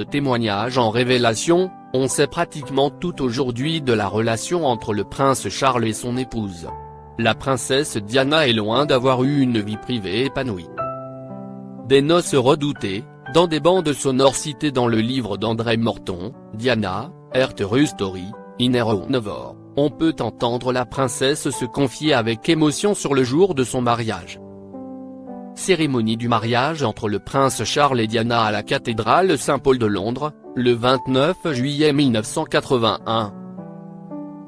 de témoignages en révélation, on sait pratiquement tout aujourd'hui de la relation entre le prince Charles et son épouse. La princesse Diana est loin d'avoir eu une vie privée épanouie. Des noces redoutées, dans des bandes sonores citées dans le livre d'André Morton, Diana, Her True Story, in Her Novor, on peut entendre la princesse se confier avec émotion sur le jour de son mariage. Cérémonie du mariage entre le prince Charles et Diana à la cathédrale Saint-Paul de Londres, le 29 juillet 1981.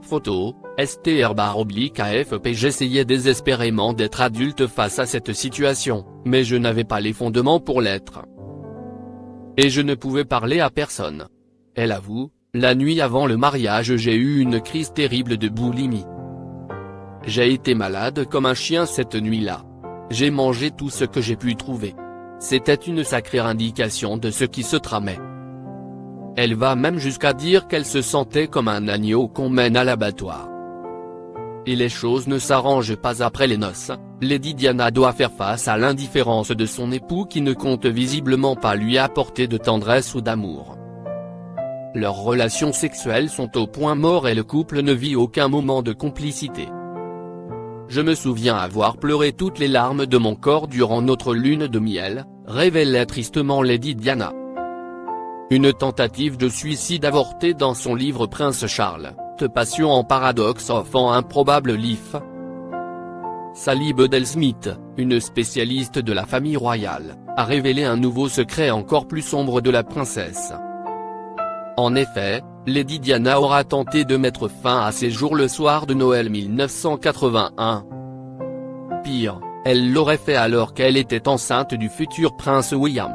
Photo, STR/AFP. J'essayais désespérément d'être adulte face à cette situation, mais je n'avais pas les fondements pour l'être. Et je ne pouvais parler à personne. Elle avoue, la nuit avant le mariage j'ai eu une crise terrible de boulimie. J'ai été malade comme un chien cette nuit-là. J'ai mangé tout ce que j'ai pu trouver. C'était une sacrée indication de ce qui se tramait. Elle va même jusqu'à dire qu'elle se sentait comme un agneau qu'on mène à l'abattoir. Et les choses ne s'arrangent pas après les noces, Lady Diana doit faire face à l'indifférence de son époux qui ne compte visiblement pas lui apporter de tendresse ou d'amour. Leurs relations sexuelles sont au point mort et le couple ne vit aucun moment de complicité. Je me souviens avoir pleuré toutes les larmes de mon corps durant notre lune de miel, révélait tristement Lady Diana. Une tentative de suicide avortée dans son livre Prince Charles, The Passion and Paradox of an Improbable Life. Sally Bedell-Smith, une spécialiste de la famille royale, a révélé un nouveau secret encore plus sombre de la princesse. En effet, Lady Diana aura tenté de mettre fin à ses jours le soir de Noël 1981. Pire, elle l'aurait fait alors qu'elle était enceinte du futur prince William.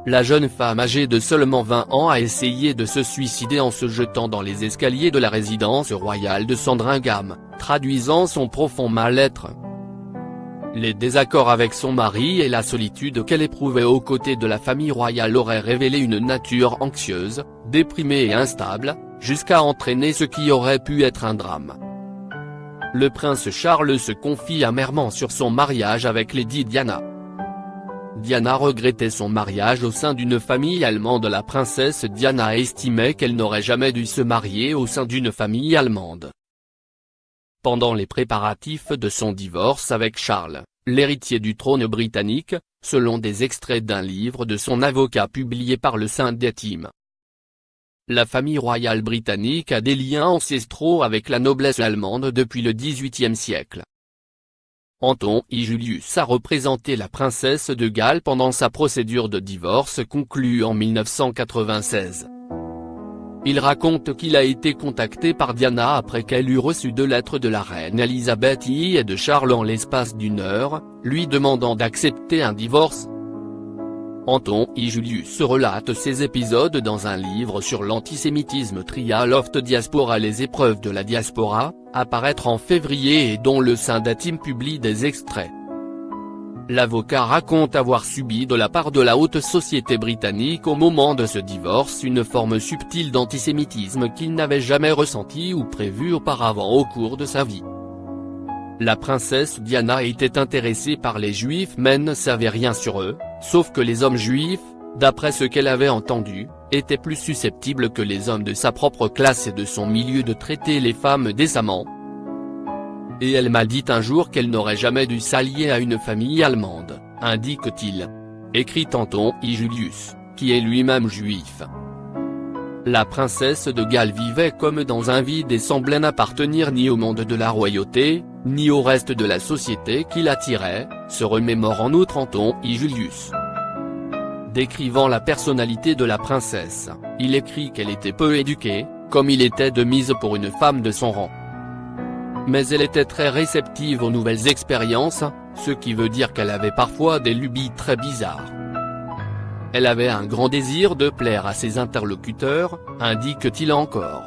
La jeune femme âgée de seulement 20 ans a essayé de se suicider en se jetant dans les escaliers de la résidence royale de Sandringham, traduisant son profond mal-être. Les désaccords avec son mari et la solitude qu'elle éprouvait aux côtés de la famille royale auraient révélé une nature anxieuse, déprimée et instable, jusqu'à entraîner ce qui aurait pu être un drame. Le prince Charles se confie amèrement sur son mariage avec Lady Diana. Diana regrettait son mariage au sein d'une famille allemande. La princesse Diana estimait qu'elle n'aurait jamais dû se marier au sein d'une famille allemande. Pendant les préparatifs de son divorce avec Charles, l'héritier du trône britannique, selon des extraits d'un livre de son avocat publié par le Sunday Times. La famille royale britannique a des liens ancestraux avec la noblesse allemande depuis le XVIIIe siècle. Anton I. Julius a représenté la princesse de Galles pendant sa procédure de divorce conclue en 1996. Il raconte qu'il a été contacté par Diana après qu'elle eut reçu 2 lettres de la reine Elisabeth I et de Charles en l'espace d'1 heure, lui demandant d'accepter un divorce. Anton I. Julius relate ces épisodes dans un livre sur l'antisémitisme Trial of the Diaspora, les épreuves de la diaspora, à paraître en février et dont le Sunday Times publie des extraits. L'avocat raconte avoir subi de la part de la haute société britannique au moment de ce divorce une forme subtile d'antisémitisme qu'il n'avait jamais ressenti ou prévu auparavant au cours de sa vie. La princesse Diana était intéressée par les juifs mais ne savait rien sur eux, sauf que les hommes juifs, d'après ce qu'elle avait entendu, étaient plus susceptibles que les hommes de sa propre classe et de son milieu de traiter les femmes décemment. Et elle m'a dit un jour qu'elle n'aurait jamais dû s'allier à une famille allemande, indique-t-il. Écrit Anton I. Julius, qui est lui-même juif. La princesse de Galles vivait comme dans un vide et semblait n'appartenir ni au monde de la royauté, ni au reste de la société qui l'attirait, se remémore en outre Anton I. Julius. Décrivant la personnalité de la princesse, il écrit qu'elle était peu éduquée, comme il était de mise pour une femme de son rang. Mais elle était très réceptive aux nouvelles expériences, ce qui veut dire qu'elle avait parfois des lubies très bizarres. Elle avait un grand désir de plaire à ses interlocuteurs, indique-t-il encore.